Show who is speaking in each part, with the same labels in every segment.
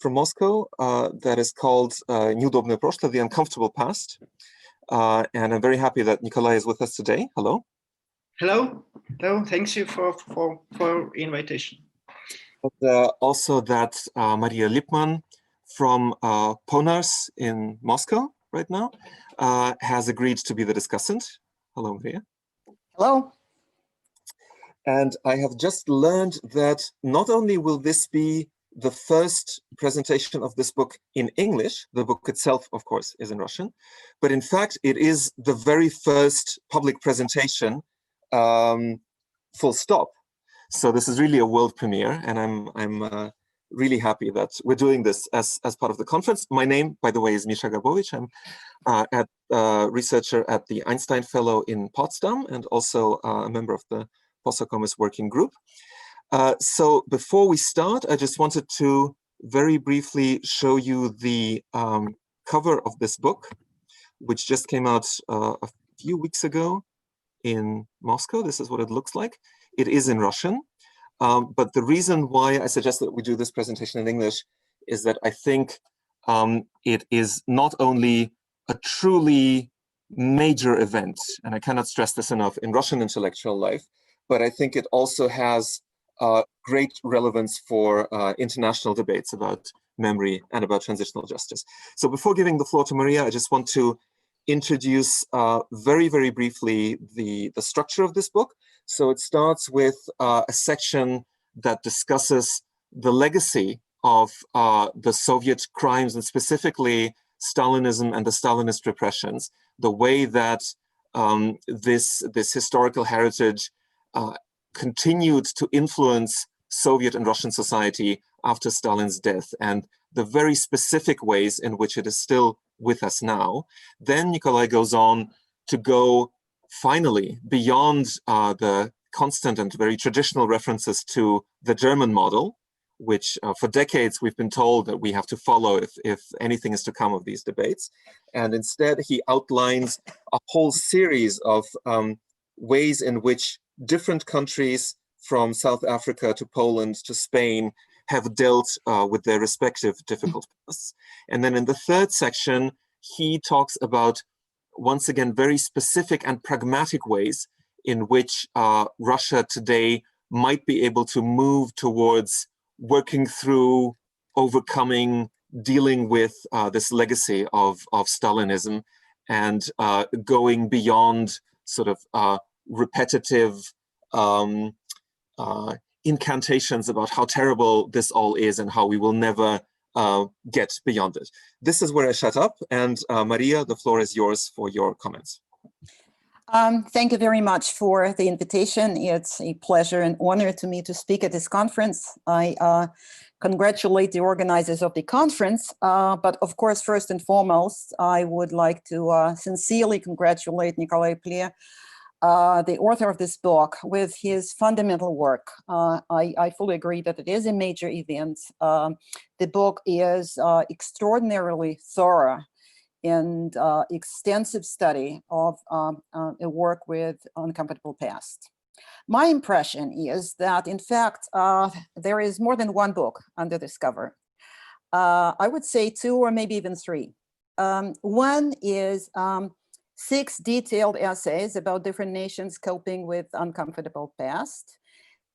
Speaker 1: from Moscow that is called Неудобное прошлое, The Uncomfortable Past. And I'm very happy that Nikolay is with us today. Hello.
Speaker 2: Hello. Hello. Thanks you for invitation.
Speaker 1: But, also that Maria Lipman from Ponars in Moscow right now has agreed to be the discussant. Hello, Maria.
Speaker 3: Hello.
Speaker 1: And I have just learned that not only will this be the first presentation of this book in English, the book itself, of course, is in Russian, but in fact, it is the very first public presentation, full stop. So this is really a world premiere, and I'm really happy that we're doing this as part of the conference. My name, by the way, is Misha Gabovich. I'm a researcher at the Einstein Fellow in Potsdam, and also a member of the Postdoc Working Group. So before we start, I just wanted to very briefly show you the cover of this book, which just came out a few weeks ago in Moscow. This is what it looks like. It is in Russian, but the reason why I suggest that we do this presentation in English is that I think it is not only a truly major event, and I cannot stress this enough, in Russian intellectual life, but I think it also has great relevance for international debates about memory and about transitional justice. So before giving the floor to Maria, I just want to introduce very, very briefly the structure of this book. So it starts with a section that discusses the legacy of the Soviet crimes, and specifically Stalinism and the Stalinist repressions, the way that this historical heritage continued to influence Soviet and Russian society after Stalin's death, and the very specific ways in which it is still with us now. Then Nikolay goes on to go finally beyond the constant and very traditional references to the German model, which for decades we've been told that we have to follow if anything is to come of these debates. And instead he outlines a whole series of ways in which different countries, from South Africa to Poland to Spain, have dealt with their respective difficult pasts. And then in the third section, he talks about, once again, very specific and pragmatic ways in which Russia today might be able to move towards working through, overcoming, dealing with this legacy of Stalinism, and going beyond sort of repetitive incantations about how terrible this all is and how we will never get beyond it. This is where I shut up, and Maria, the floor is yours for your comments.
Speaker 3: Thank you very much for the invitation. It's a pleasure and honor to me to speak at this conference. I congratulate the organizers of the conference, but of course, first and foremost, I would like to sincerely congratulate Nikolay Epplée, the author of this book, with his fundamental work. I fully agree that it is a major event. The book is extraordinarily thorough and extensive study of a work with uncomfortable past. My impression is that, in fact, there is more than one book under this cover. I would say two or maybe even three. One is 6 detailed essays about different nations coping with uncomfortable past.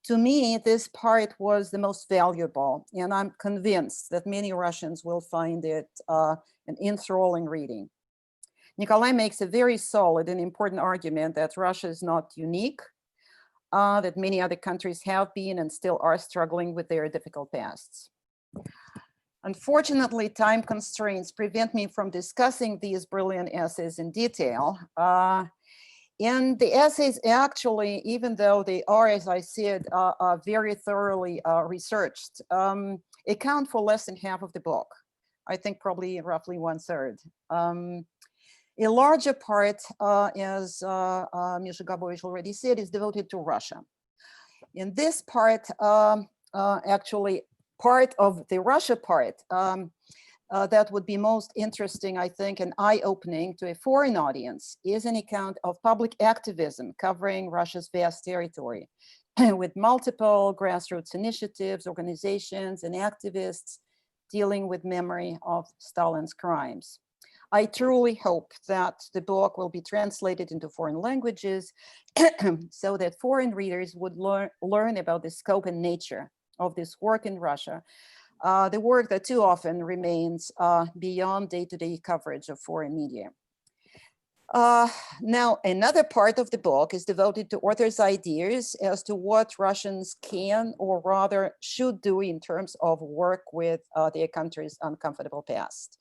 Speaker 3: To me, this part was the most valuable, and I'm convinced that many Russians will find it an enthralling reading. Nikolay makes a very solid and important argument that Russia is not unique, that many other countries have been and still are struggling with their difficult pasts. Unfortunately, time constraints prevent me from discussing these brilliant essays in detail. And the essays actually, even though they are, as I said, very thoroughly researched, account for less than half of the book. I think probably roughly 1/3. A larger part, as Misha Gabovich already said, is devoted to Russia. In this part, actually, part of the Russia part that would be most interesting, I think, and eye-opening to a foreign audience is an account of public activism covering Russia's vast territory with multiple grassroots initiatives, organizations, and activists dealing with memory of Stalin's crimes. I truly hope that the book will be translated into foreign languages so that foreign readers would learn about the scope and nature of this work in Russia, the work that too often remains beyond day-to-day coverage of foreign media. Now, another part of the book is devoted to authors' ideas as to what Russians can, or rather should do in terms of work with their country's uncomfortable past.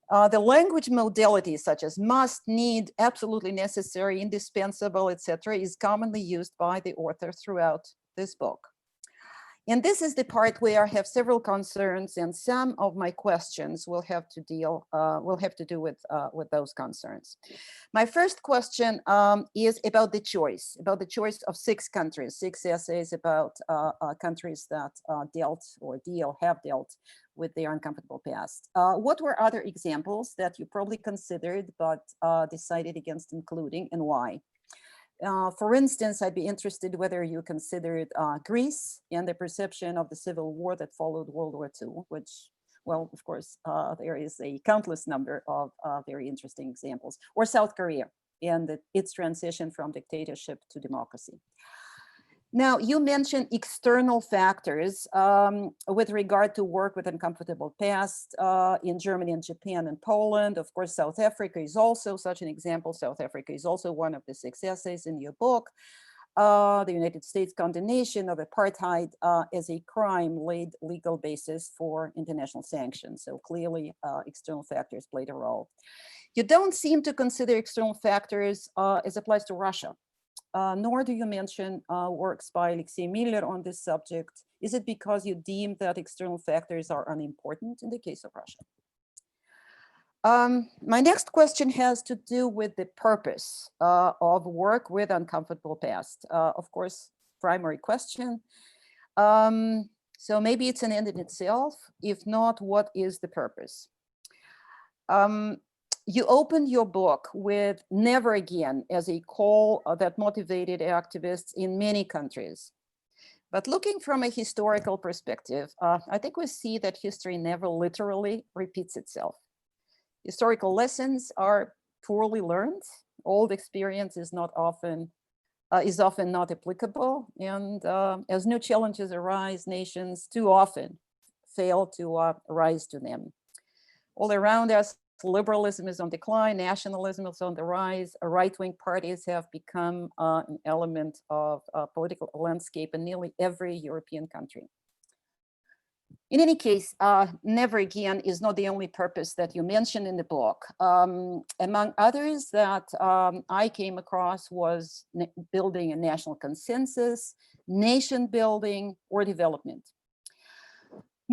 Speaker 3: The language modalities such as must, need, absolutely necessary, indispensable, etc., is commonly used by the author throughout this book. And this is the part where I have several concerns, and some of my questions will have to do with those concerns. My first question is about the choice of 6 countries, 6 essays about countries that have dealt with their uncomfortable past. What were other examples that you probably considered but decided against including, and why? For instance, I'd be interested whether you considered Greece and the perception of the civil war that followed World War II, which, well, of course, there is a countless number of very interesting examples, or South Korea and its transition from dictatorship to democracy. Now, you mentioned external factors with regard to work with uncomfortable past in Germany and Japan and Poland. Of course, South Africa is also such an example. South Africa is also one of the 6 essays in your book. The United States condemnation of apartheid as a crime laid legal basis for international sanctions. So clearly, external factors played a role. You don't seem to consider external factors as applies to Russia. Nor do you mention works by Alexei Miller on this subject. Is it because you deem that external factors are unimportant in the case of Russia? My next question has to do with the purpose of work with uncomfortable past. Of course, primary question. So maybe it's an end in itself. If not, what is the purpose? You opened your book with "never again" as a call that motivated activists in many countries. But looking from a historical perspective, I think we see that history never literally repeats itself. Historical lessons are poorly learned. Old experience is often not applicable. And as new challenges arise, nations too often fail to rise to them. All around us, liberalism is on decline, nationalism is on the rise, right-wing parties have become an element of political landscape in nearly every European country. In any case, never again is not the only purpose that you mentioned in the book. Among others that I came across was building a national consensus, nation building, or development.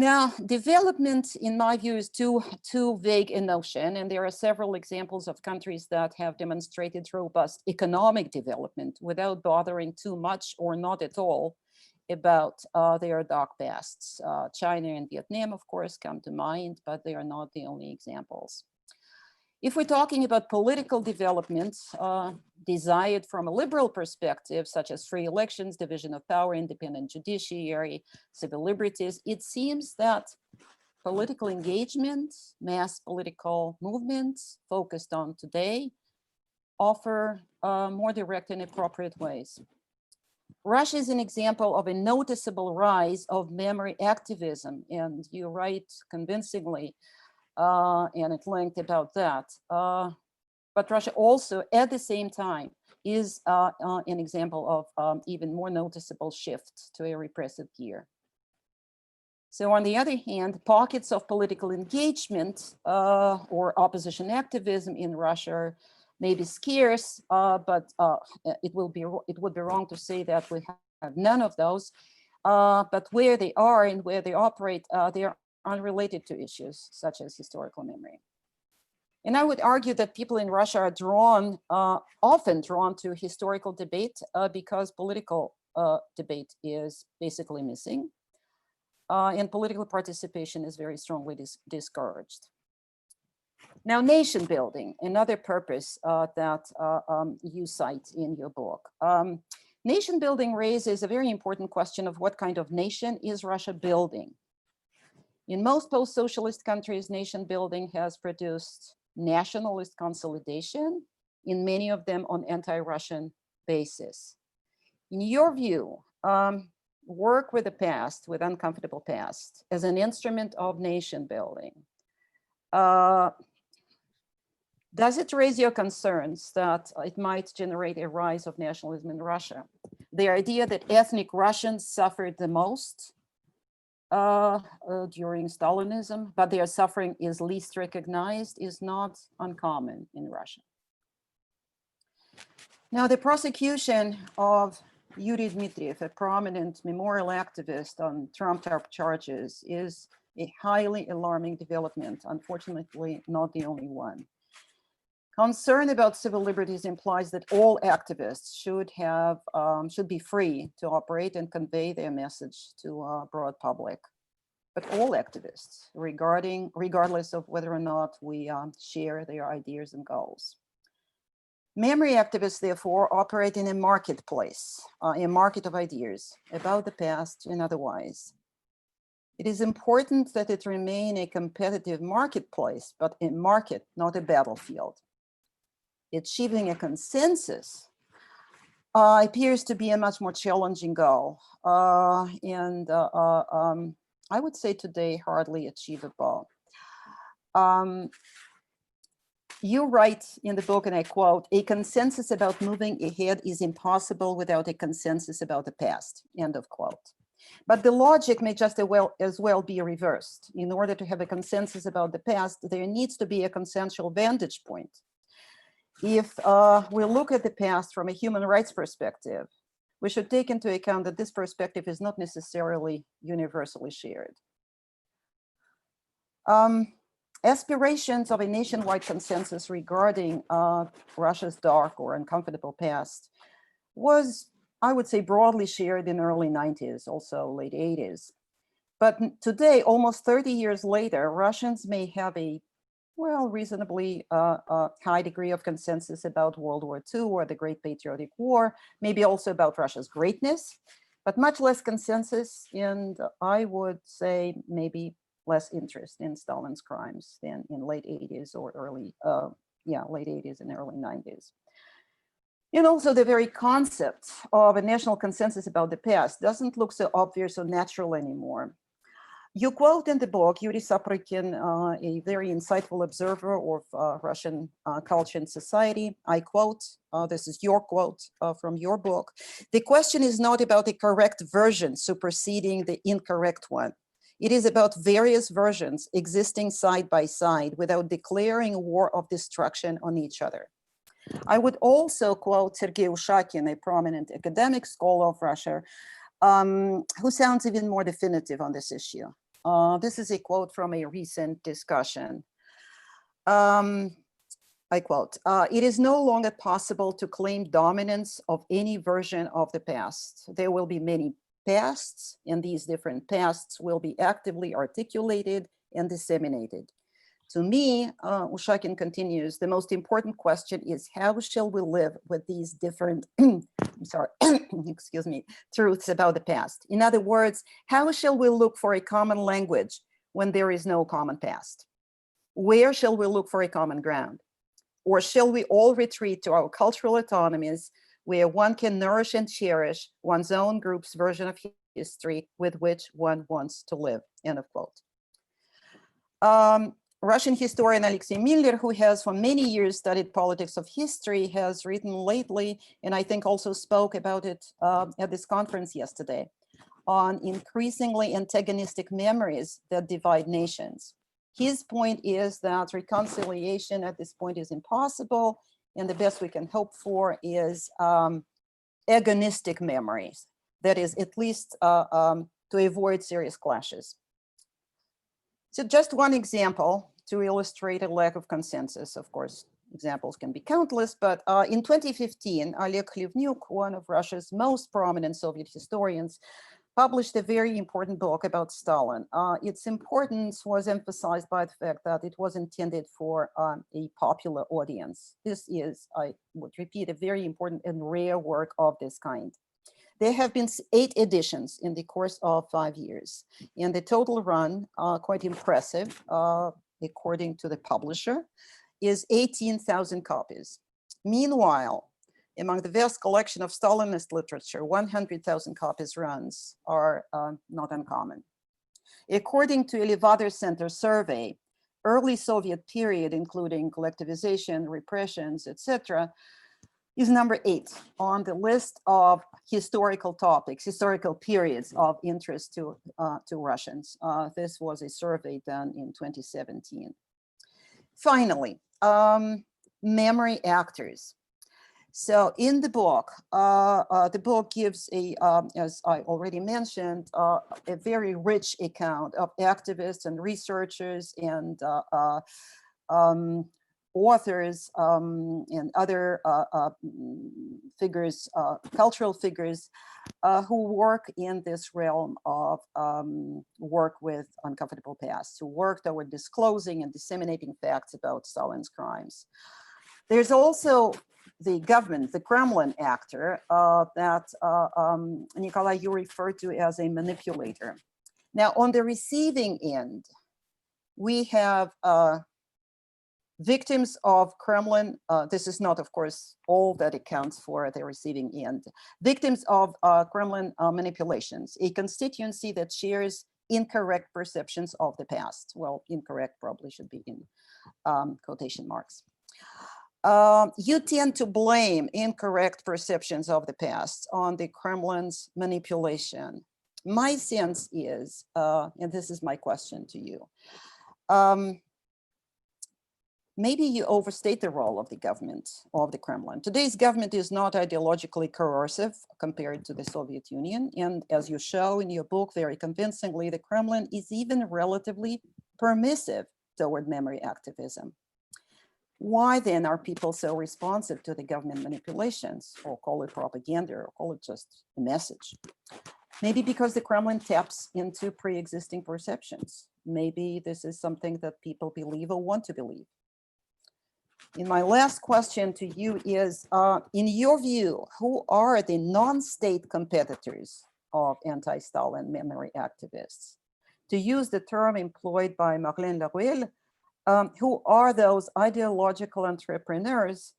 Speaker 3: Now, development, in my view, is too vague a notion, and there are several examples of countries that have demonstrated robust economic development without bothering too much or not at all about their dark pasts. China and Vietnam, of course, come to mind, but they are not the only examples. If we're talking about political development desired from a liberal perspective, such as free elections, division of power, independent judiciary, civil liberties, it seems that political engagement, mass political movements focused on today offer more direct and appropriate ways. Russia is an example of a noticeable rise of memory activism, and you write convincingly and at length about that. But Russia also, at the same time, is an example of even more noticeable shift to a repressive gear. So on the other hand, pockets of political engagement or opposition activism in Russia may be scarce, but it would be wrong to say that we have none of those. But where they are and where they operate, they are unrelated to issues such as historical memory. And I would argue that people in Russia are often drawn to historical debate because political debate is basically missing. And political participation is very strongly discouraged. Now, nation building, another purpose that you cite in your book. Nation building raises a very important question of what kind of nation is Russia building? In most post-socialist countries, nation building has produced nationalist consolidation, in many of them on anti-Russian basis. In your view, work with the past, with uncomfortable past, as an instrument of nation building, does it raise your concerns that it might generate a rise of nationalism in Russia? The idea that ethnic Russians suffered the most during Stalinism, but their suffering is least recognized, is not uncommon in Russia. Now, the prosecution of Yuri Dmitriev, a prominent memorial activist on trumped-up charges, is a highly alarming development, unfortunately not the only one. Concern about civil liberties implies that all activists should be free to operate and convey their message to a broad public. But all activists, regardless of whether or not we share their ideas and goals. Memory activists, therefore, operate in a marketplace, a market of ideas about the past and otherwise. It is important that it remain a competitive marketplace, but a market, not a battlefield. Achieving a consensus appears to be a much more challenging goal, and I would say today hardly achievable. You write in the book, and I quote, "A consensus about moving ahead is impossible without a consensus about the past," end of quote. But the logic may just as well be reversed. In order to have a consensus about the past, there needs to be a consensual vantage point. If we look at the past from a human rights perspective, we should take into account that this perspective is not necessarily universally shared. Aspirations of a nationwide consensus regarding Russia's dark or uncomfortable past was, I would say, broadly shared in the early 90s, also late 80s. But today, almost 30 years later, Russians may have a reasonably high degree of consensus about World War II or the Great Patriotic War, maybe also about Russia's greatness, but much less consensus, and I would say maybe less interest in Stalin's crimes than in late 80s or late 80s and early 90s. And also the very concept of a national consensus about the past doesn't look so obvious or natural anymore. You quote in the book Yuri Saprykin, a very insightful observer of Russian culture and society. I quote, this is your quote from your book, "The question is not about a correct version superseding the incorrect one. It is about various versions existing side by side without declaring a war of destruction on each other." I would also quote Sergei Ushakin, a prominent academic scholar of Russia, who sounds even more definitive on this issue. This is a quote from a recent discussion. I quote, "It is no longer possible to claim dominance of any version of the past. There will be many pasts, and these different pasts will be actively articulated and disseminated. To me," Ushakin continues, "the most important question is how shall we live with these different, excuse me, truths about the past? In other words, how shall we look for a common language when there is no common past? Where shall we look for a common ground? Or shall we all retreat to our cultural autonomies where one can nourish and cherish one's own group's version of history with which one wants to live?" End of quote. Russian historian Alexei Miller, who has for many years studied politics of history, has written lately, and I think also spoke about it at this conference yesterday, on increasingly antagonistic memories that divide nations. His point is that reconciliation at this point is impossible, and the best we can hope for is agonistic memories, that is, at least to avoid serious clashes. So just one example to illustrate a lack of consensus. Of course, examples can be countless, but in 2015, Oleg Khlivnyuk, one of Russia's most prominent Soviet historians, published a very important book about Stalin. Its importance was emphasized by the fact that it was intended for a popular audience. This is, I would repeat, a very important and rare work of this kind. There have been 8 editions in the course of 5 years, and the total run, quite impressive, according to the publisher, is 18,000 copies. Meanwhile, among the vast collection of Stalinist literature, 100,000 copies runs are not uncommon. According to a Levada Center survey, early Soviet period, including collectivization, repressions, etc., is number 8 on the list of historical topics, historical periods of interest to Russians. This was a survey done in 2017. Finally, memory actors. So in the book gives a, as I already mentioned, a very rich account of activists and researchers and authors and other figures, cultural figures who work in this realm of work with uncomfortable pasts, who work toward disclosing and disseminating facts about Stalin's crimes. There's also the government, the Kremlin actor that Nikolay, you referred to as a manipulator. Now, on the receiving end, we have victims of Kremlin. This is not, of course, all that accounts for the receiving end. Victims of Kremlin manipulations, a constituency that shares incorrect perceptions of the past. Well, incorrect probably should be in quotation marks. You tend to blame incorrect perceptions of the past on the Kremlin's manipulation. My sense is, and this is my question to you, maybe you overstate the role of the government, of the Kremlin. Today's government is not ideologically coercive compared to the Soviet Union. And as you show in your book very convincingly, the Kremlin is even relatively permissive toward memory activism. Why then are people so responsive to the government manipulations, or call it propaganda, or call it just a message? Maybe because the Kremlin taps into pre-existing perceptions. Maybe this is something that people believe or want to believe. And my last question to you is, in your view, who are the non-state competitors of anti-Stalin memory activists? To use the term employed by Marlène Laruelle, who are those ideological entrepreneurs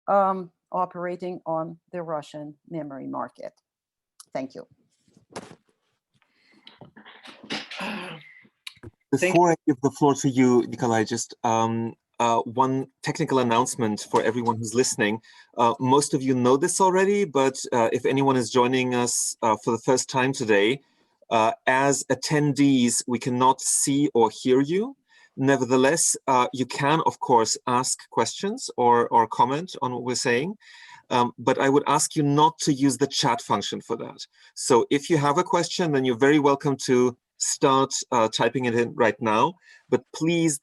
Speaker 3: operating on the Russian memory market? Thank you.
Speaker 1: Before I give the floor to you, Nikolay, just one technical announcement for everyone who's listening. Most of you know this already, but if anyone is joining us for the first time today, as attendees, we cannot see or hear you. Nevertheless, you can, of course, ask questions or comment on what we're saying, but I would ask you not to use the chat function for that. So if you have a question, then you're very welcome to start typing it in right now, but please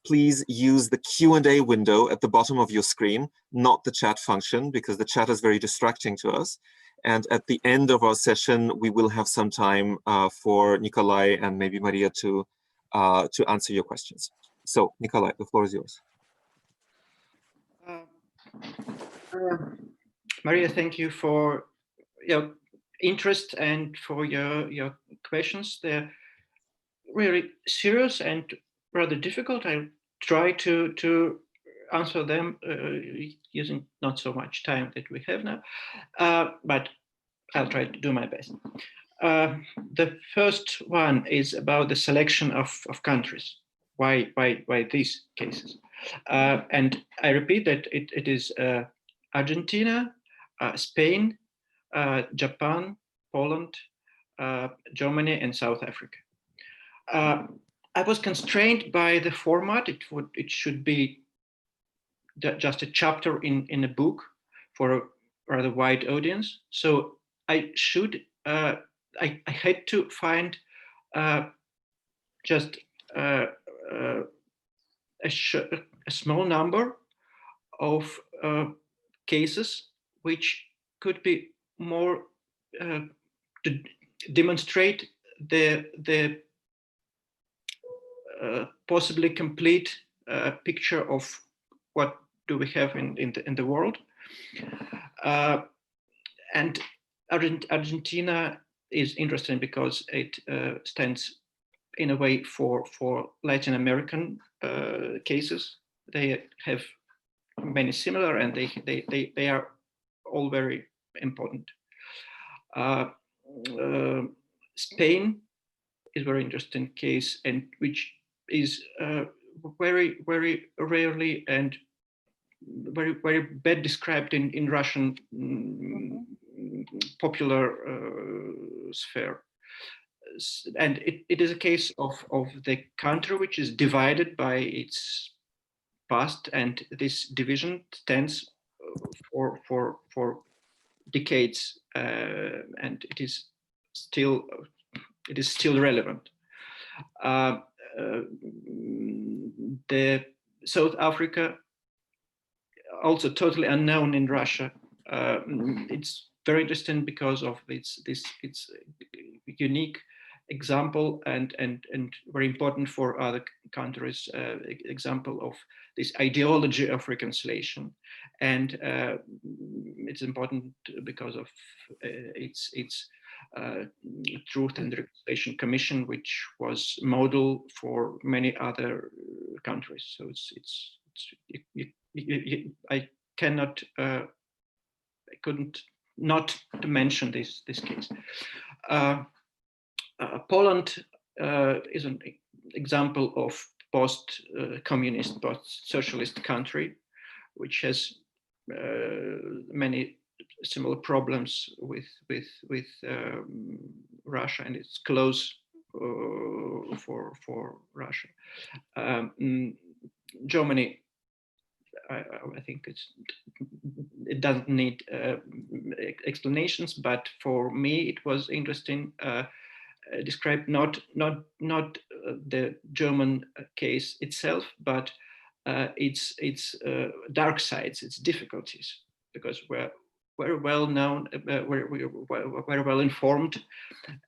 Speaker 1: use the Q&A window at the bottom of your screen, not the chat function, because the chat is very distracting to us. And at the end of our session, we will have some time for Nikolay and maybe Maria to answer your questions. So, Nikolay, the floor is yours.
Speaker 2: Maria, thank you for your interest and for your questions. They're really serious and rather difficult. I'll try to answer them using not so much time that we have now, but I'll try to do my best. The first one is about the selection of countries. Why these cases? And I repeat that it is Argentina, Spain, Japan, Poland, Germany, and South Africa. I was constrained by the format. It should be just a chapter in a book for a rather wide audience. So I should I had to find just a small number of cases which could be more to demonstrate the possibly complete picture of what do we have in the world. And Argentina is interesting because it stands in a way for Latin American cases. They have many similar, and they are all very important. Spain is a very interesting case, and which is very rarely and very bad described in Russian popular sphere. And it is a case of the country which is divided by its past, and this division stands for decades, and it is still relevant. The South Africa, also totally unknown in Russia. It's very interesting because of its unique example and very important for other countries, example of this ideology of reconciliation. And it's important because of its Truth and Reconciliation Commission, which was model for many other countries. So I cannot, I couldn't not to mention this case. Poland is an example of post-communist, post-socialist country, which has many similar problems with Russia, and it's close for Russia. Germany, I think it doesn't need explanations, but for me it was interesting. Described not the German case itself, but its dark sides, its difficulties, because we're very well known, we're very well informed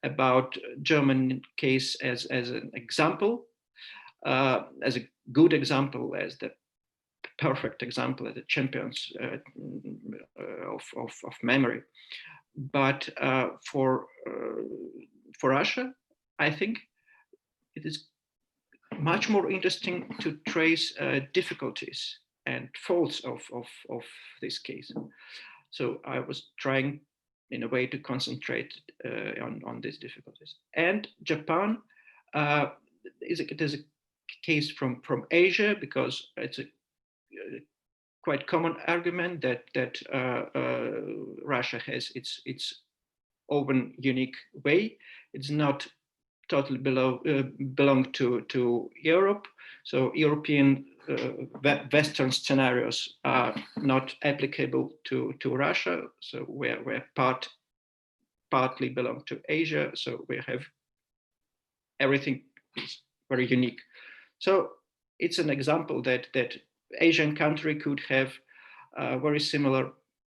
Speaker 2: about German case as an example, as a good example, as the perfect example, as the champions of memory. But for Russia, I think it is much more interesting to trace difficulties and faults of this case. So I was trying in a way to concentrate on these difficulties. And Japan is a case from Asia, because it's a quite common argument that Russia has its own unique way. It's not totally belong to Europe. So European Western scenarios are not applicable to Russia. So we're partly belong to Asia. So we have everything is very unique. So it's an example that Asian country could have very similar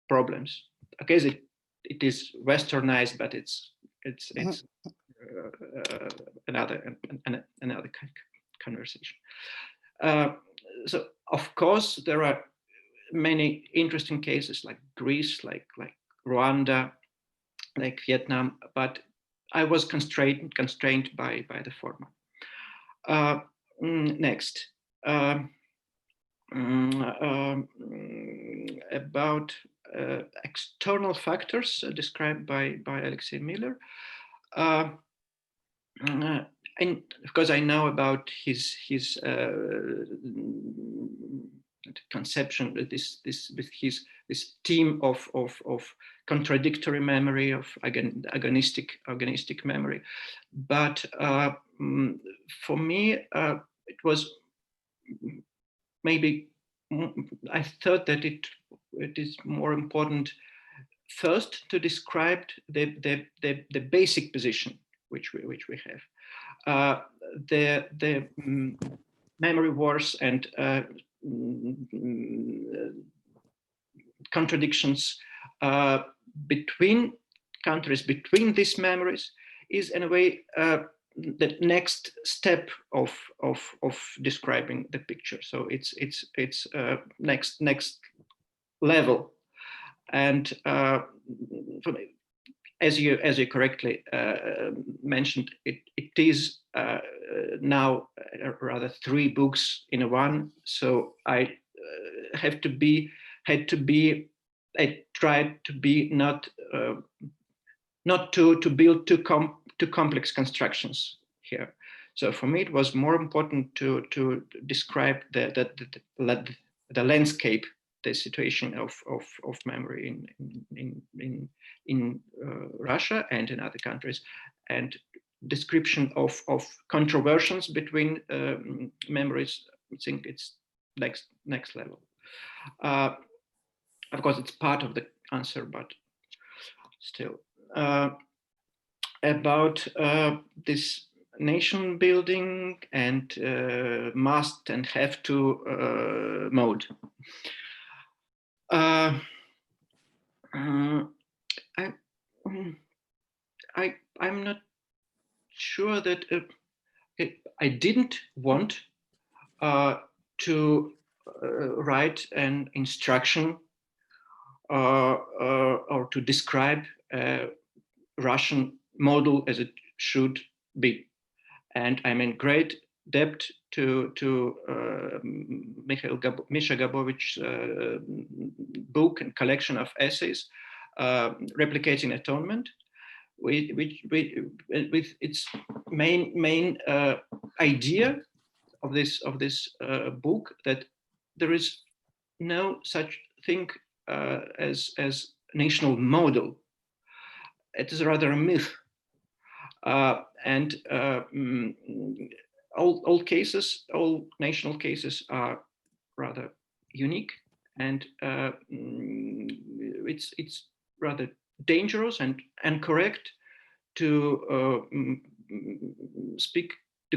Speaker 2: problems. Okay, it is westernized, but it's another conversation. So of course there are many interesting cases like Greece, like Rwanda, like Vietnam, but I was constrained by the former. Next. About external factors described by Alexei Miller, and because I know about his conception, this theme of contradictory memory, of agonistic memory, but for me it was maybe, I thought that it is more important first to describe the basic position which we have, the memory wars and contradictions between countries, between these memories, is in a way the next step of describing the picture. So it's next level, and as you correctly mentioned, it is now rather 3 books in one. So I I tried to be not to build too complex constructions here. So for me, it was more important to describe the landscape, the situation of memory in Russia and in other countries, and description of controversies between memories. I think it's next level. Of course, it's part of the answer, but still. About this nation building and must and have to mode. I'm not sure that I didn't want to write an instruction or to describe a Russian model as it should be. And I'm in great debt to Misha Gabovich's book and collection of essays, Replicating Atonement, with its main idea of this book, that there is no such thing as national model. It is rather a myth, and all national cases are rather unique, and it's rather dangerous and incorrect to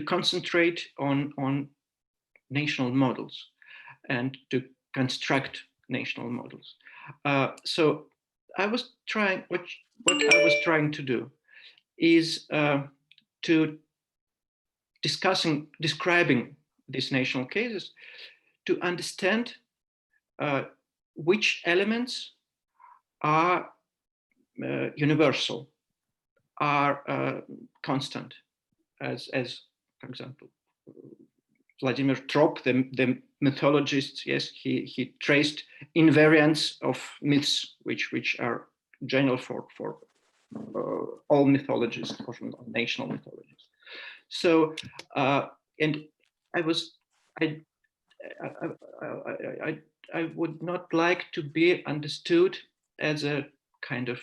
Speaker 2: concentrate on national models and to construct national models. So I was trying, what I was trying to do is to describing these national cases, to understand which elements are universal, are constant, as for example, Vladimir Trop, the mythologist, yes, he traced invariants of myths which are general for all mythologies, for national mythologies. So, and I would not like to be understood as a kind of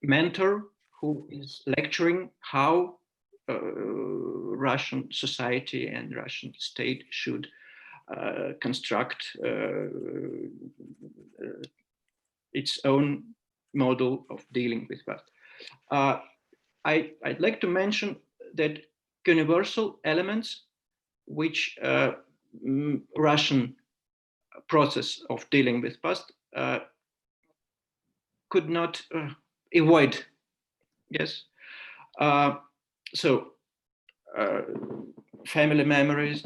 Speaker 2: mentor who is lecturing how Russian society and Russian state should construct its own model of dealing with that. I'd like to mention that universal elements which Russian process of dealing with past could not avoid. Yes. So family memories,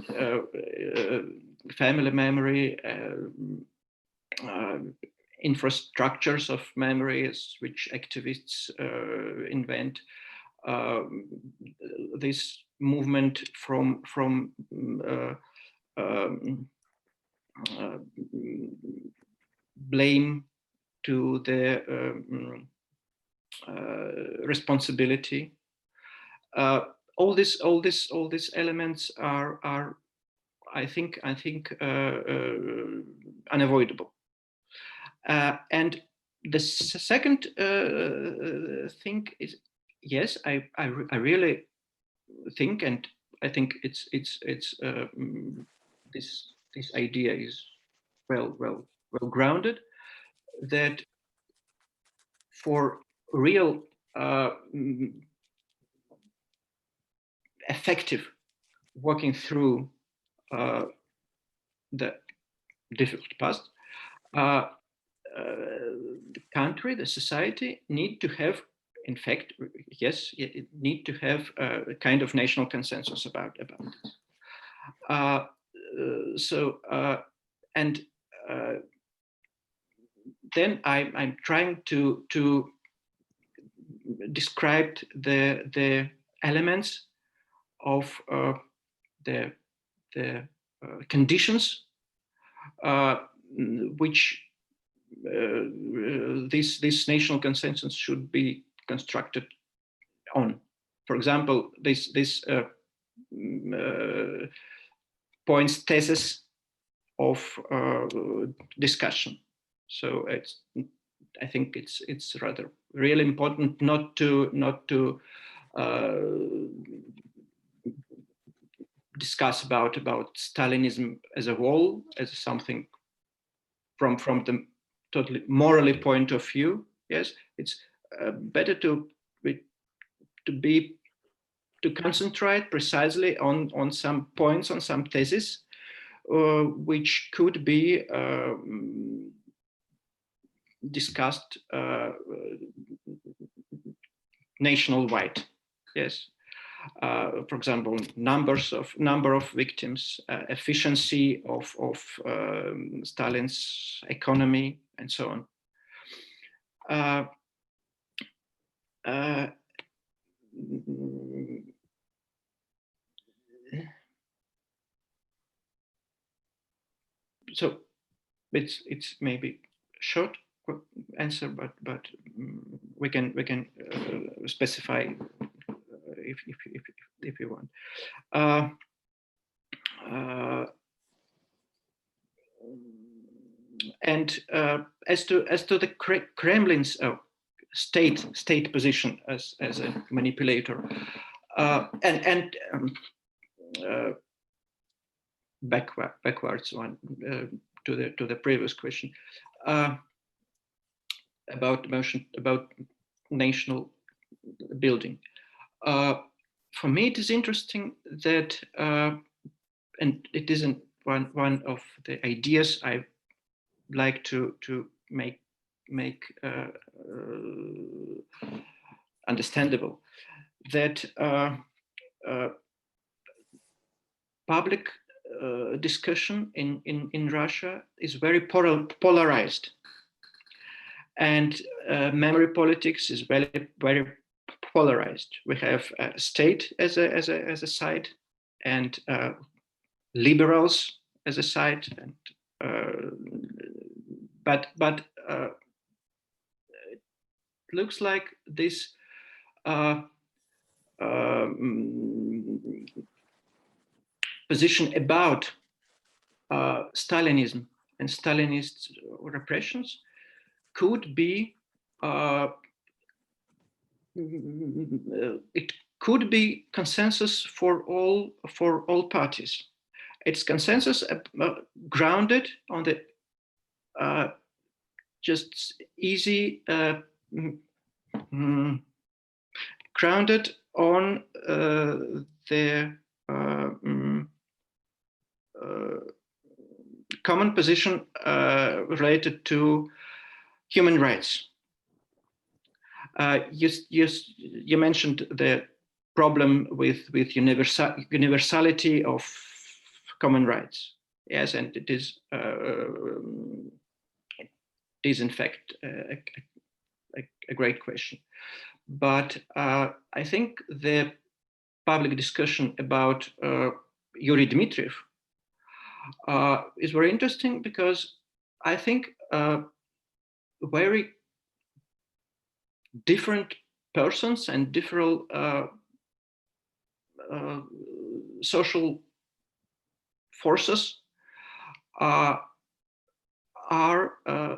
Speaker 2: family memory, infrastructures of memories which activists invent. This movement from blame to the responsibility. All these elements are I think unavoidable. And the second thing is, yes, I really think, and I think it's this idea is well grounded, that for real effective working through the difficult past, the country, the society need to have, in fact, yes, it need to have a kind of national consensus about this. And then I'm trying to described the elements of the conditions which this national consensus should be constructed on. For example, this points thesis of discussion. So I think it's rather really important not to discuss about Stalinism as a whole, as something from the totally morally point of view. Yes, it's better to concentrate precisely on some points, on some theses, which could be discussed nationwide. Yes, for example, number of victims, efficiency of Stalin's economy, and so on. So it's maybe short answer, but we can specify if you want. And as to the Kremlin's state position as a manipulator, backwards one to the previous question about national building. For me, it is interesting that, and it isn't one of the ideas I like to make understandable, that public discussion in Russia is very polarized, and memory politics is very polarized. We have state as a side, and liberals as a side, and but it looks like this position about Stalinism and Stalinist repressions could be it could be consensus for all parties. It's consensus grounded on the just easy grounded on the common position related to human rights. You mentioned the problem with universality of common rights. Yes, and it is in fact a great question. But I think the public discussion about Yuri Dmitriev is very interesting, because I think very different persons and different social forces are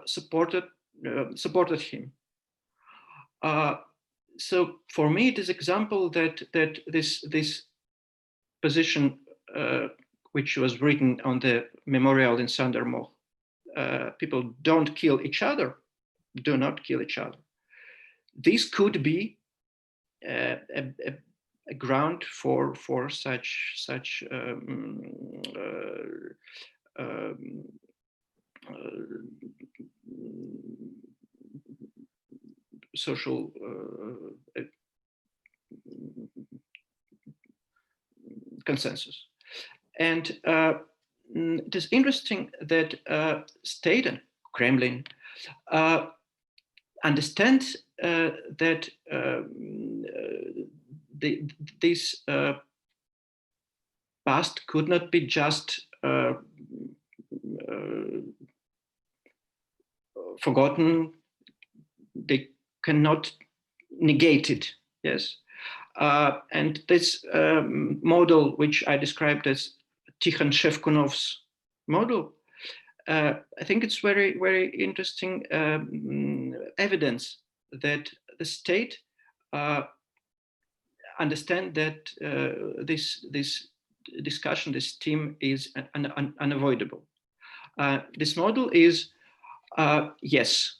Speaker 2: supported him. So for me, it is example that this position, which was written on the memorial in Sandermoh, people don't kill each other, do not kill each other. This could be a ground for such social consensus. And it is interesting that state and Kremlin understand that this past could not be just forgotten. They cannot negate it. Yes, and this model, which I described as Tikhon Shevkunov's model, I think it's very, very interesting evidence that the state understand that this discussion, this theme is unavoidable. This model is, yes,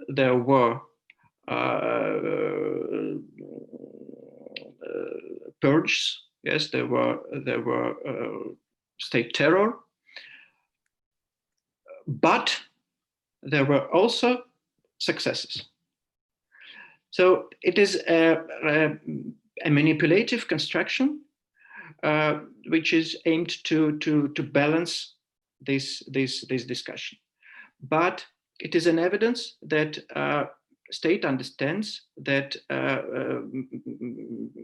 Speaker 2: there were purges. Yes, there were state terror, but there were also successes. So it is a manipulative construction which is aimed to balance this discussion, but it is an evidence that state understands that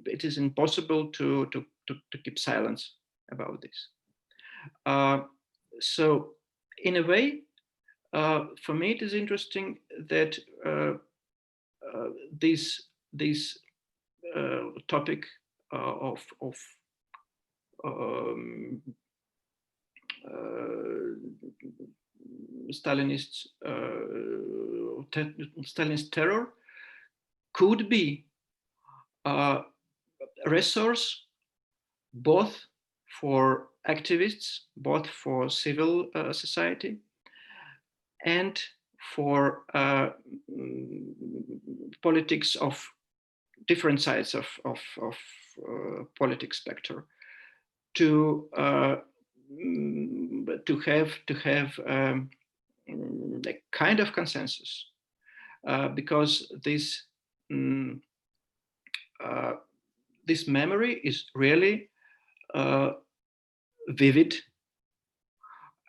Speaker 2: it is impossible to keep silence about this. So in a way, for me, it is interesting that this topic of Stalinist terror could be a resource both for activists, both for civil society, and for politics of different sides of politics spectrum, to have a kind of consensus, because this memory is really vivid,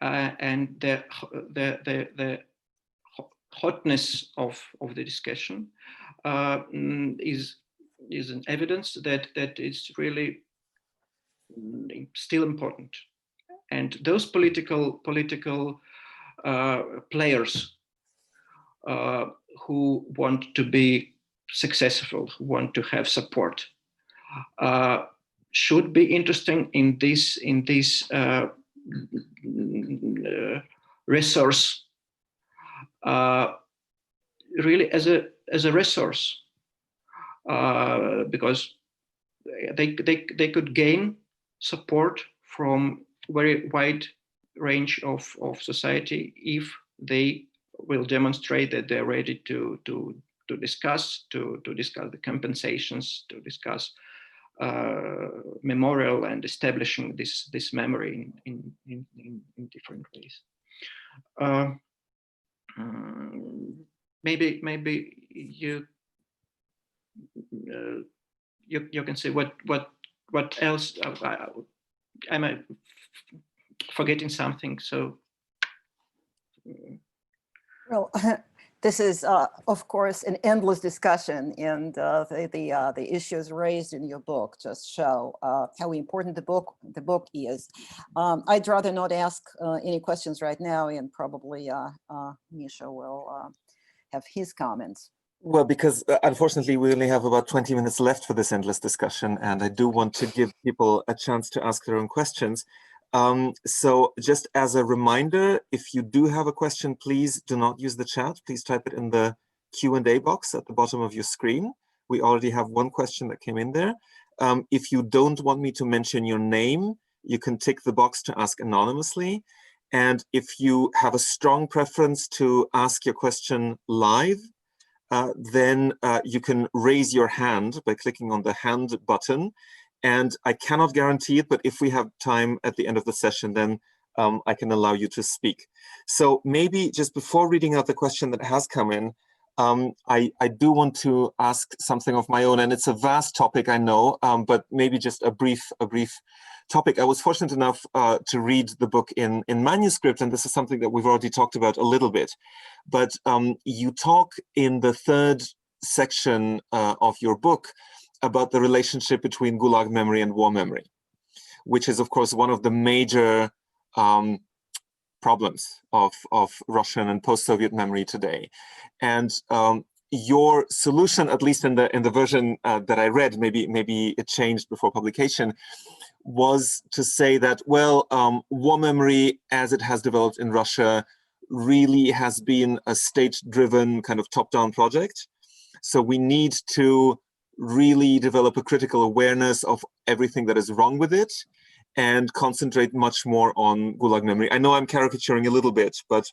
Speaker 2: and the hotness of the discussion is an evidence that is really still important. And those political players who want to be successful, who want to have support, should be interested in this resource, really as a resource, because they could gain support from very wide range of society if they will demonstrate that they're ready to discuss the compensations, to discuss memorial and establishing this memory in different ways. Maybe you can say what else. Am I forgetting something? So,
Speaker 3: well, this is, of course, an endless discussion, and the issues raised in your book just show how important the book is. I'd rather not ask any questions right now, and probably Misha will have his comments.
Speaker 1: Well, because unfortunately, we only have about 20 minutes left for this endless discussion, and I do want to give people a chance to ask their own questions. So just as a reminder, if you do have a question, please do not use the chat. Please type it in the Q&A box at the bottom of your screen. We already have one question that came in there. If you don't want me to mention your name, you can tick the box to ask anonymously. And if you have a strong preference to ask your question live, then you can raise your hand by clicking on the hand button. And I cannot guarantee it, but if we have time at the end of the session, then I can allow you to speak. So maybe just before reading out the question that has come in, I do want to ask something of my own, and it's a vast topic, I know, but maybe just a brief topic. I was fortunate enough to read the book in manuscript, and this is something that we've already talked about a little bit. But you talk in the third section of your book about the relationship between Gulag memory and war memory, which is, of course, one of the major problems of Russian and post-Soviet memory today. And your solution, at least in the version that I read, maybe it changed before publication, was to say that, well, war memory as it has developed in Russia really has been a state-driven kind of top-down project. So we need to really develop a critical awareness of everything that is wrong with it and concentrate much more on Gulag memory. I know I'm caricaturing a little bit, but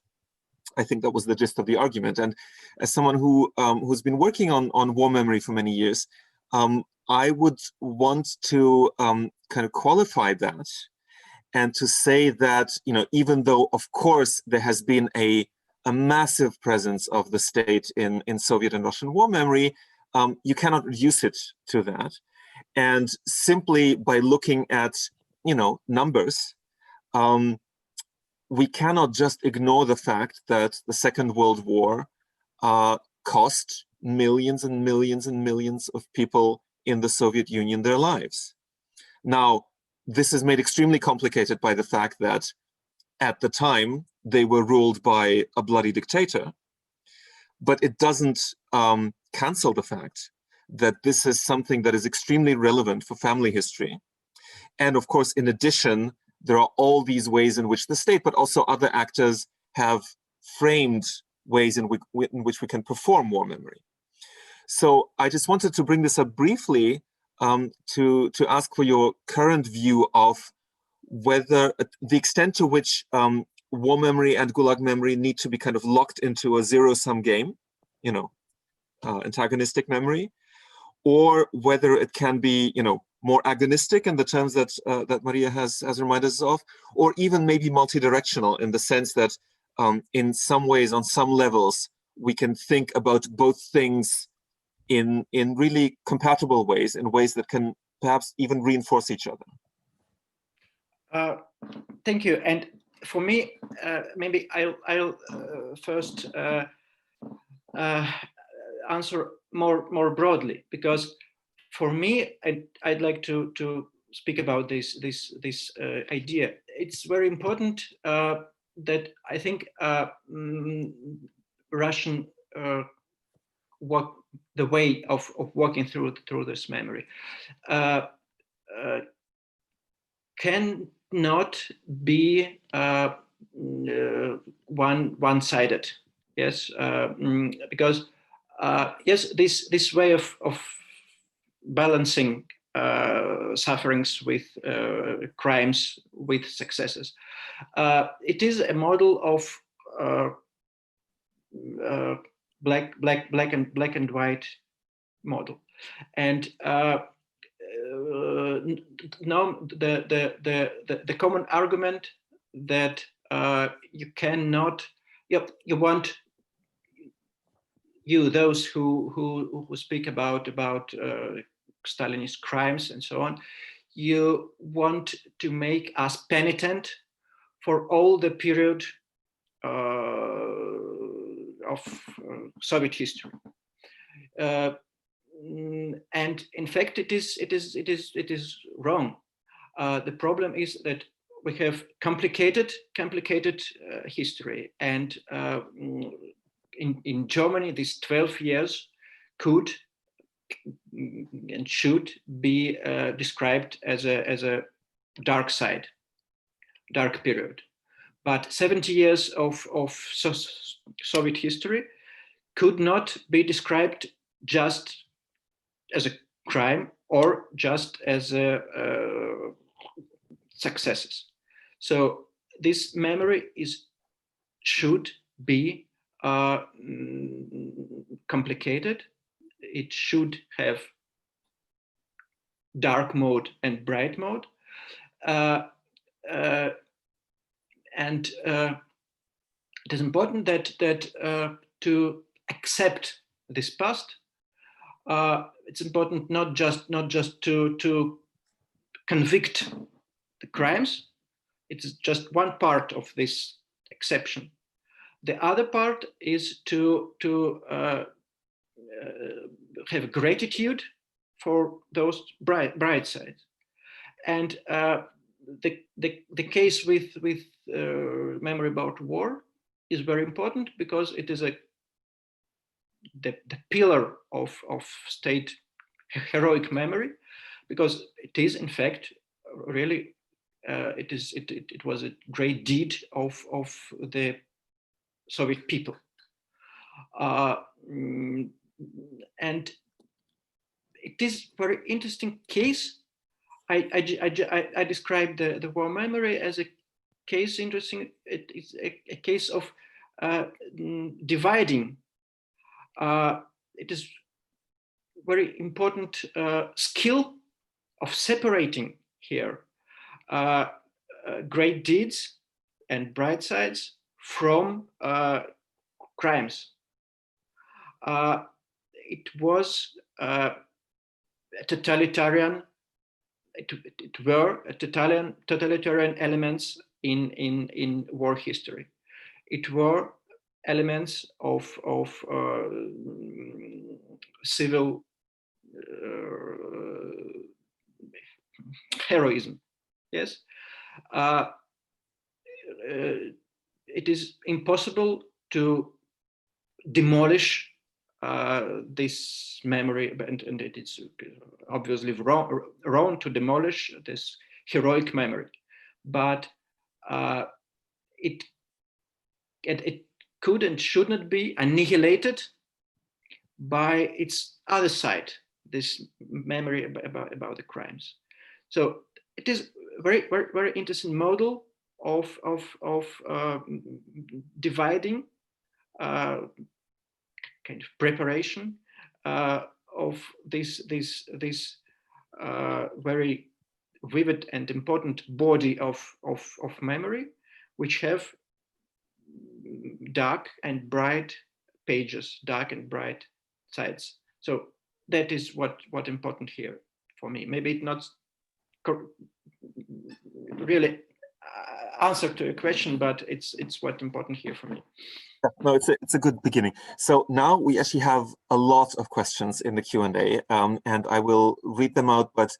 Speaker 1: I think that was the gist of the argument. And as someone who's been working on war memory for many years, I would want to kind of qualify that and to say that, even though, of course, there has been a massive presence of the state in Soviet and Russian war memory, you cannot reduce it to that. And simply by looking at, numbers, we cannot just ignore the fact that the Second World War cost millions and millions and millions of people in the Soviet Union their lives. Now, this is made extremely complicated by the fact that at the time they were ruled by a bloody dictator, but it doesn't cancel the fact that this is something that is extremely relevant for family history. And of course, in addition, there are all these ways in which the state, but also other actors, have framed ways in which we can perform war memory. So I just wanted to bring this up briefly to ask for your current view of whether the extent to which war memory and Gulag memory need to be kind of locked into a zero-sum game, antagonistic memory, or whether it can be, more agonistic in the terms that that Maria has reminded us of, or even maybe multi-directional in the sense that in some ways, on some levels, we can think about both things in really compatible ways, in ways that can perhaps even reinforce each other.
Speaker 2: Thank you. And for me, maybe I'll first answer more broadly, because for me, I'd like to speak about this idea. It's very important that I think Russian the way of walking through this memory cannot be one-sided. Yes, because yes, this way of balancing sufferings with crimes with successes, it is a model of black and white model, and now the common argument that you cannot, those who speak about Stalinist crimes and so on, you want to make us penitent for all the period of Soviet history, and in fact, it is wrong. The problem is that we have complicated history, and in Germany, these 12 years could and should be described as a dark period. But 70 years of Soviet history could not be described just as a crime or just as successes. So this memory should be complicated. It should have dark mode and bright mode, and it is important that to accept this past, it's important not just to convict the crimes. It's just one part of this exception. The other part is to have gratitude for those bright sides. And the case with memory about war is very important, because it is the pillar of state heroic memory, because it is in fact really it was a great deed of the Soviet people, and it is very interesting case. I described the war memory as a case interesting. It's a case of dividing. It is very important skill of separating here great deeds and bright sides from crimes. It was totalitarian. It were totalitarian elements in war history. It were elements of civil heroism. Yes, it is impossible to demolish this memory, and it is obviously wrong to demolish this heroic memory, but it could and should not be annihilated by its other side, this memory about the crimes. So it is very, very, very interesting model of dividing kind of preparation of this very vivid and important body of memory, which have dark and bright pages, dark and bright sides. So that is what important here for me. Maybe it's not really answer to a question, but it's what important here for me.
Speaker 1: No, it's a good beginning. So now we actually have a lot of questions in the Q&A, and I will read them out, but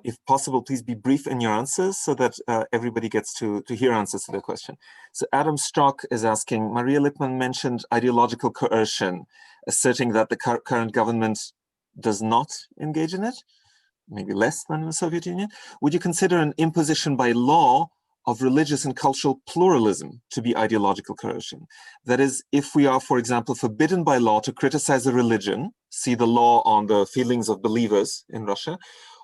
Speaker 1: if possible, please be brief in your answers so that everybody gets to hear answers to the question. So Adam Strock is asking, Maria Lippmann mentioned ideological coercion, asserting that the current government does not engage in it, maybe less than in the Soviet Union. Would you consider an imposition by law of religious and cultural pluralism to be ideological coercion? That is, if we are, for example, forbidden by law to criticize a religion, see the law on the feelings of believers in Russia,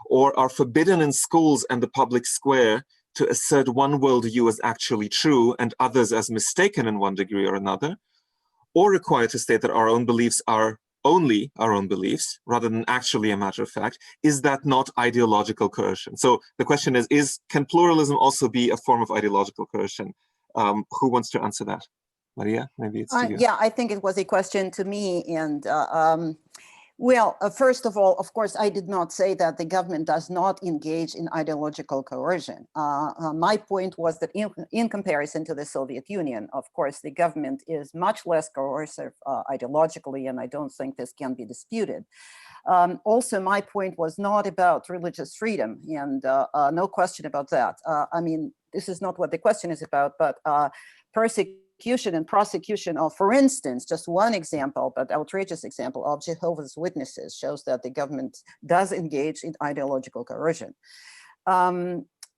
Speaker 1: or are forbidden in schools and the public square to assert one worldview as actually true and others as mistaken in one degree or another, or required to state that our own beliefs are only our own beliefs, rather than actually a matter of fact, is that not ideological coercion? So the question is can pluralism also be a form of ideological coercion? Who wants to answer that? Maria, maybe it's to you.
Speaker 3: Yeah, I think it was a question to me. And well, first of all, of course, I did not say that the government does not engage in ideological coercion. My point was that in comparison to the Soviet Union, of course, the government is much less coercive ideologically, and I don't think this can be disputed. Also, my point was not about religious freedom, and no question about that. I mean, this is not what the question is about, but persecution and prosecution of, for instance, just one example, but outrageous example of Jehovah's Witnesses shows that the government does engage in ideological coercion.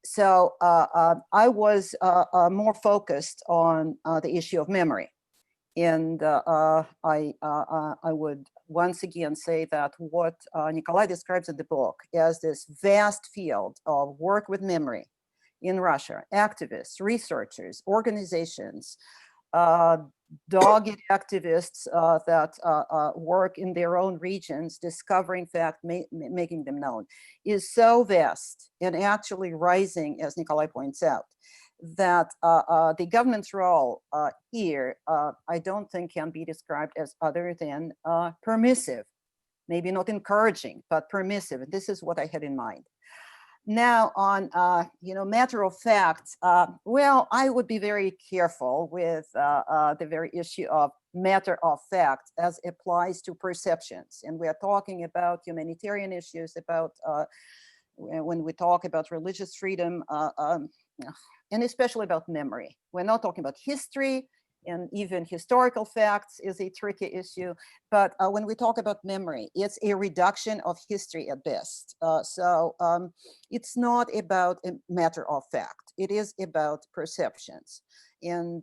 Speaker 3: So I was more focused on the issue of memory. And I would once again say that what Nikolay describes in the book as this vast field of work with memory in Russia, activists, researchers, organizations, dogged activists that work in their own regions, discovering fact, making them known, is so vast and actually rising, as Nikolay points out, that the government's role here, I don't think can be described as other than permissive, maybe not encouraging, but permissive. And this is what I had in mind. Now on, matter of fact, well, I would be very careful with the very issue of matter of fact as applies to perceptions. And we are talking about humanitarian issues, about when we talk about religious freedom, and especially about memory. We're not talking about history, and even historical facts is a tricky issue. But when we talk about memory, it's a reduction of history at best. So it's not about a matter of fact. It is about perceptions. And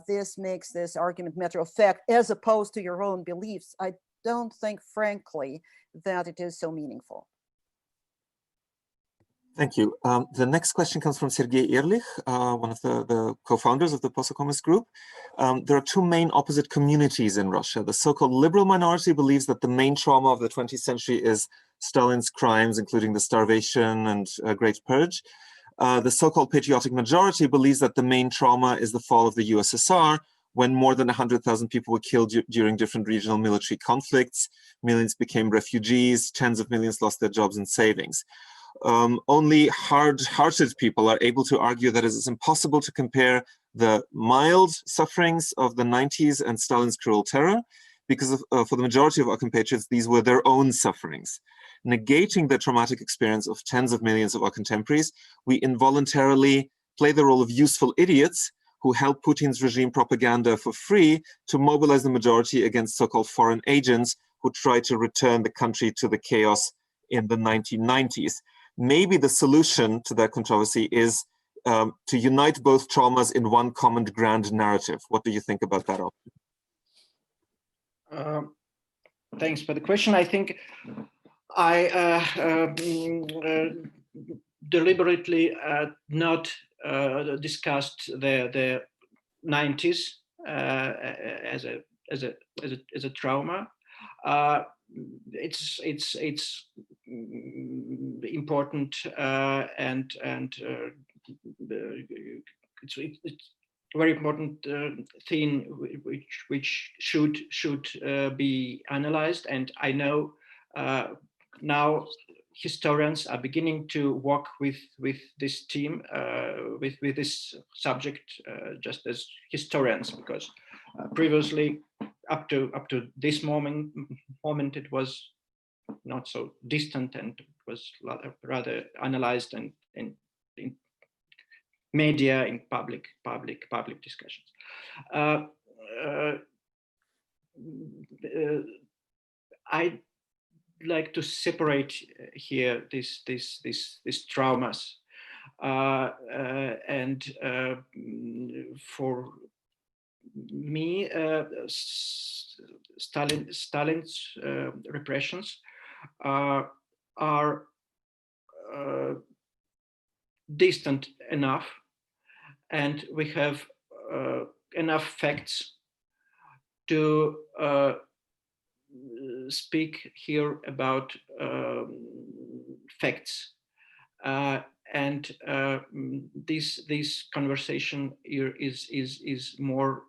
Speaker 3: this makes this argument matter of fact, as opposed to your own beliefs. I don't think, frankly, that it is so meaningful.
Speaker 1: Thank you. The next question comes from Sergei Ehrlich, one of the co-founders of the post-Communist group. There are two main opposite communities in Russia. The so-called liberal minority believes that the main trauma of the 20th century is Stalin's crimes, including the starvation and Great Purge. The so-called patriotic majority believes that the main trauma is the fall of the USSR, when more than 100,000 people were killed during different regional military conflicts. Millions became refugees, tens of millions lost their jobs and savings. Only hard-hearted people are able to argue that it is impossible to compare the mild sufferings of the 90s and Stalin's cruel terror, because for the majority of our compatriots, these were their own sufferings. Negating the traumatic experience of tens of millions of our contemporaries, we involuntarily play the role of useful idiots who help Putin's regime propaganda for free to mobilize the majority against so-called foreign agents who try to return the country to the chaos in the 1990s. Maybe the solution to that controversy is to unite both traumas in one common grand narrative. What do you think about that option?
Speaker 2: Thanks for the question. I think I deliberately not discussed the 90s as a trauma. It's important and it's very important thing which should be analyzed. And I know now historians are beginning to work with this team, with this subject, just as historians, because previously up to this moment it was not so distant and was rather analyzed and in media, in public discussions. I'd like to separate here these traumas, and for me, Stalin's repressions are distant enough, and we have enough facts to speak here about facts, and this conversation here is more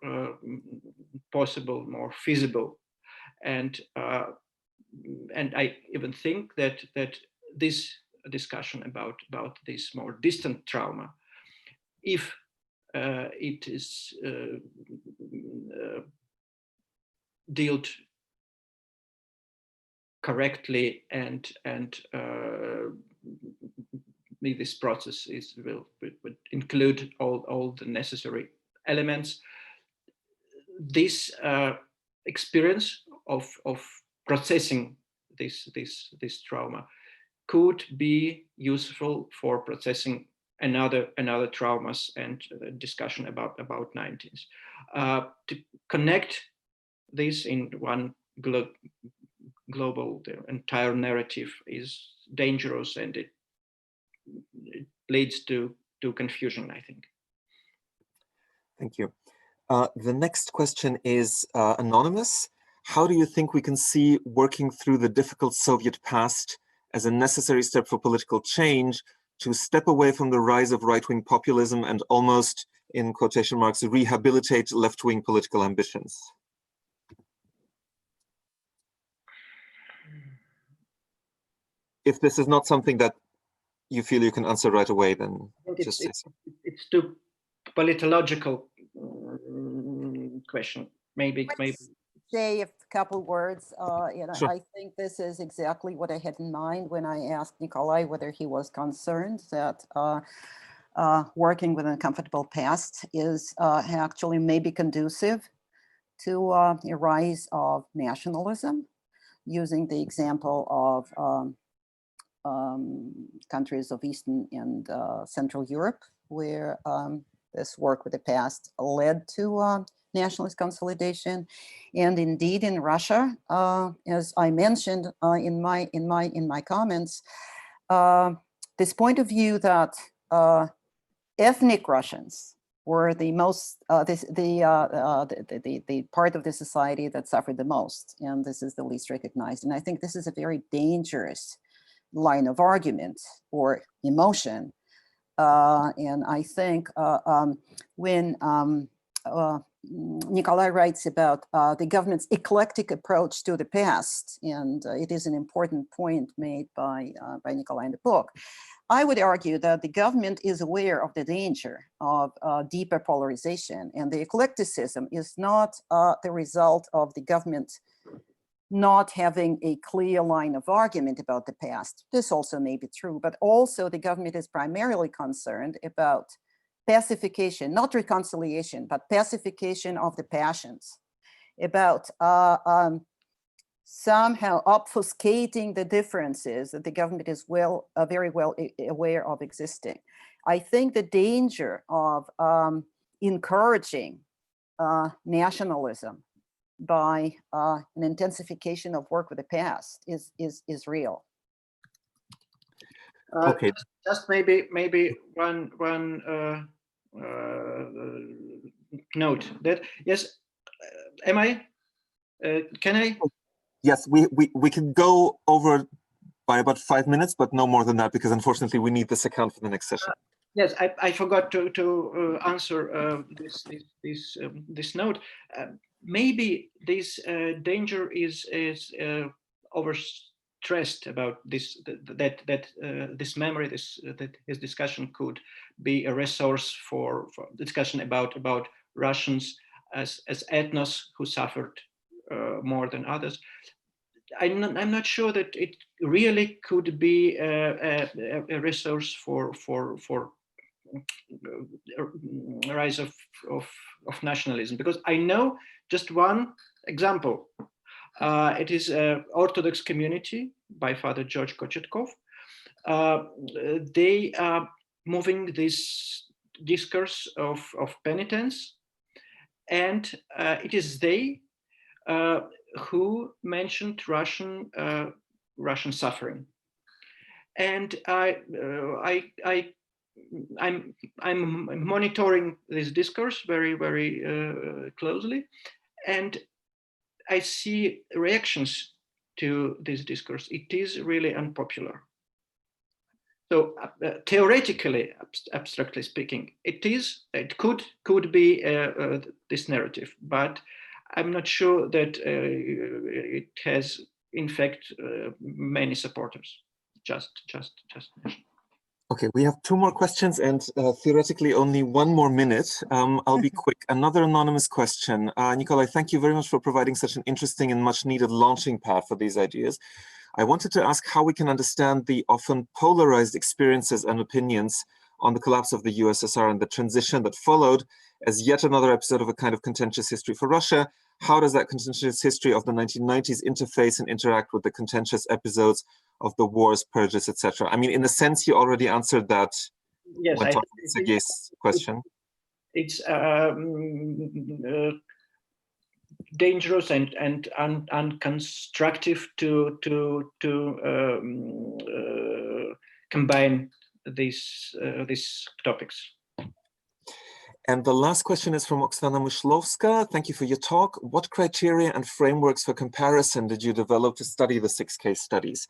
Speaker 2: possible, more feasible, and I even think that this discussion about this more distant trauma, if it is dealt correctly and this process will include all the necessary elements, this experience of processing this trauma could be useful for processing another traumas and discussion about 90s. To connect this in one global, the entire narrative is dangerous, and it leads to confusion, I think.
Speaker 1: Thank you. The next question is anonymous. How do you think we can see working through the difficult Soviet past as a necessary step for political change to step away from the rise of right-wing populism and almost, in quotation marks, rehabilitate left-wing political ambitions? If this is not something that you feel you can answer right away, then just say so.
Speaker 2: It's too politological question. Maybe.
Speaker 3: Say a couple words.
Speaker 1: Sure.
Speaker 3: I think this is exactly what I had in mind when I asked Nikolay whether he was concerned that working with an uncomfortable past is actually maybe conducive to a rise of nationalism, using the example of countries of Eastern and Central Europe, where this work with the past led to nationalist consolidation, and indeed in Russia, as I mentioned in my comments, this point of view that ethnic Russians were the most the part of the society that suffered the most, and this is the least recognized. And I think this is a very dangerous line of argument or emotion. And I think when Nikolay writes about the government's eclectic approach to the past, and it is an important point made by Nikolay in the book, I would argue that the government is aware of the danger of deeper polarization, and the eclecticism is not the result of the government not having a clear line of argument about the past. This also may be true, but also the government is primarily concerned about pacification, not reconciliation, but pacification of the passions, about somehow obfuscating the differences that the government is very well aware of existing. I think the danger of encouraging nationalism by an intensification of work with the past is real.
Speaker 2: Okay. Just maybe one note that yes, am I? Can I?
Speaker 1: Yes, we can go over by about 5 minutes, but no more than that, because unfortunately we need this account for the next session.
Speaker 2: Yes, I forgot to answer this note. Maybe this danger is overstressed about this, that this memory, that his discussion could be a resource for discussion about Russians as ethnos who suffered more than others. I'm not sure that it really could be a resource for rise of nationalism, because I know just one example. It is an Orthodox community by Father George Kochetkov. They are moving this discourse of penitence, and it is they who mentioned Russian suffering, and I'm monitoring this discourse very closely, and I see reactions to this discourse. It is really unpopular. So theoretically, abstractly speaking, it could be this narrative, but I'm not sure that it has in fact many supporters. Just.
Speaker 1: Okay, we have 2 more questions and theoretically only 1 more minute. I'll be quick. Another anonymous question. Nikolay, thank you very much for providing such an interesting and much needed launching pad for these ideas. I wanted to ask how we can understand the often polarized experiences and opinions on the collapse of the USSR and the transition that followed as yet another episode of a kind of contentious history for Russia. How does that contentious history of the 1990s interface and interact with the contentious episodes of the wars, purges, etc.? I mean, in a sense, you already answered that when talking about Sergei's question.
Speaker 2: It's dangerous and unconstructive to combine these topics.
Speaker 1: And the last question is from Oksana Myshlovska. Thank you for your talk. What criteria and frameworks for comparison did you develop to study the 6 case studies?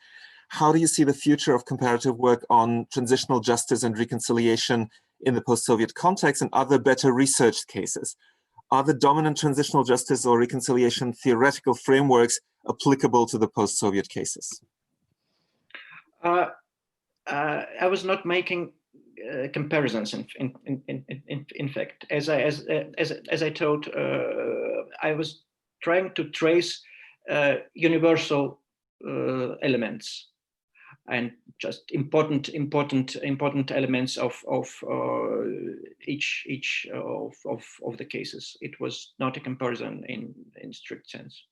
Speaker 1: How do you see the future of comparative work on transitional justice and reconciliation in the post-Soviet context and other better researched cases? Are the dominant transitional justice or reconciliation theoretical frameworks applicable to the post-Soviet cases?
Speaker 2: I was not making comparisons. In fact, as I told, I was trying to trace universal elements and just important elements of each of the cases. It was not a comparison in strict sense.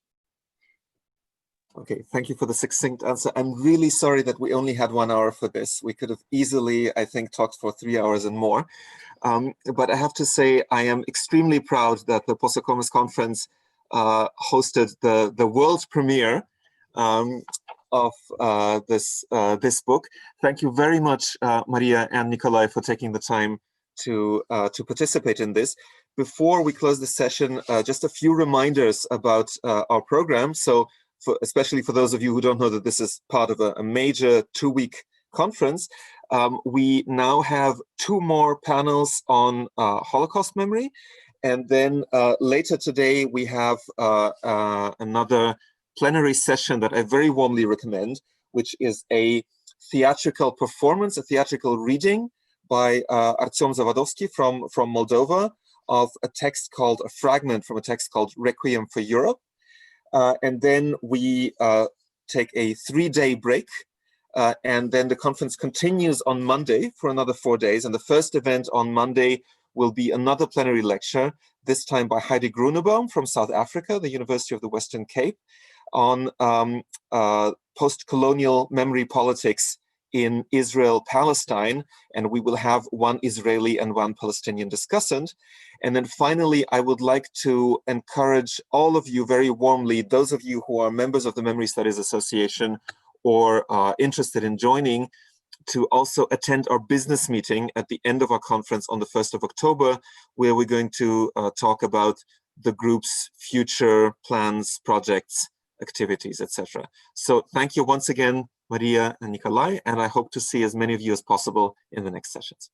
Speaker 1: Okay, thank you for the succinct answer. I'm really sorry that we only had 1 hour for this. We could have easily, I think, talked for 3 hours and more. But I have to say, I am extremely proud that the Posacomus conference hosted the world premiere of this book. Thank you very much, Maria and Nikolay, for taking the time to participate in this. Before we close the session, just a few reminders about our program. So, especially for those of you who don't know that this is part of a major 2-week conference, we now have 2 more panels on Holocaust memory. And then later today, we have another plenary session that I very warmly recommend, which is a theatrical performance, a theatrical reading by Artyom Zavadovsky from Moldova of a text called, a fragment from a text called Requiem for Europe. And then we take a 3-day break, and then the conference continues on Monday for another 4 days. And the first event on Monday will be another plenary lecture, this time by Heidi Grunebaum from South Africa, the University of the Western Cape, on post-colonial memory politics in Israel-Palestine, and we will have 1 Israeli and 1 Palestinian discussant. And then finally, I would like to encourage all of you very warmly, those of you who are members of the Memory Studies Association or are interested in joining, to also attend our business meeting at the end of our conference on the 1st of October, where we're going to talk about the group's future plans, projects, activities, etc. So thank you once again, Maria and Nikolay, and I hope to see as many of you as possible in the next sessions.